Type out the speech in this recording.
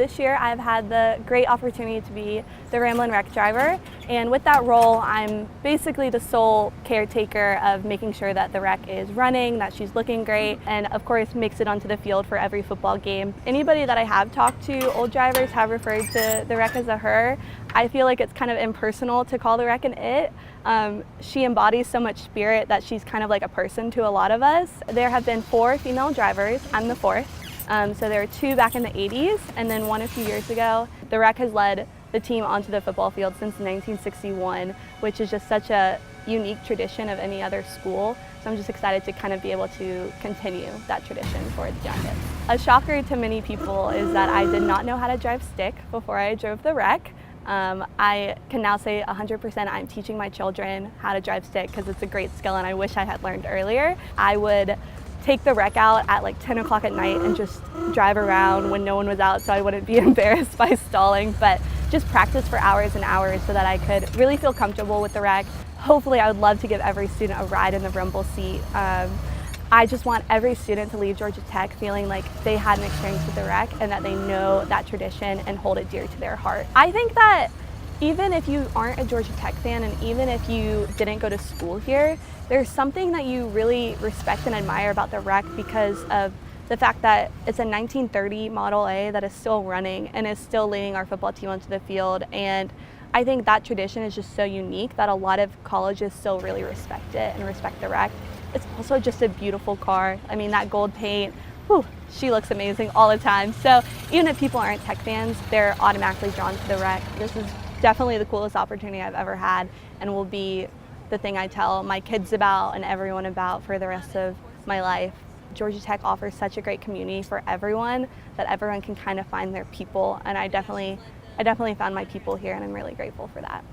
This year I've had the great opportunity to be the Ramblin Wreck driver, and with that role I'm basically the sole caretaker of making sure that the wreck is running, that she's looking great, and of course makes it onto the field for every football game. Anybody that I have talked to, old drivers, have referred to the wreck as a her. I feel like it's kind of impersonal to call the wreck an it. She embodies so much spirit that she's kind of like a person to a lot of us. There have been 4 female drivers. I'm the 4th. So there were 2 back in the 80s and then 1 a few years ago. The wreck has led the team onto the football field since 1961, which is just such a unique tradition of any other school. So I'm just excited to kind of be able to continue that tradition for the Jackets. A shocker to many people is that I did not know how to drive stick before I drove the wreck. I can now say 100% I'm teaching my children how to drive stick because it's a great skill and I wish I had learned earlier. I would take the wreck out at like 10 o'clock at night and just drive around when no one was out so I wouldn't be embarrassed by stalling, but just practice for hours and hours so that I could really feel comfortable with the wreck. Hopefully I would love to give every student a ride in the rumble seat. I just want every student to leave Georgia Tech feeling like they had an experience with the wreck and that they know that tradition and hold it dear to their heart. I think that even if you aren't a Georgia Tech fan and even if you didn't go to school here, there's something that you really respect and admire about the wreck because of the fact that it's a 1930 Model A that is still running and is still leading our football team onto the field. And I think that tradition is just so unique that a lot of colleges still really respect it and respect the wreck. It's also just a beautiful car. I mean, that gold paint, whew, she looks amazing all the time. So even if people aren't Tech fans, they're automatically drawn to the wreck. This is definitely the coolest opportunity I've ever had and will be the thing I tell my kids about and everyone about for the rest of my life. Georgia Tech offers such a great community for everyone that everyone can kind of find their people, and I definitely found my people here and I'm really grateful for that.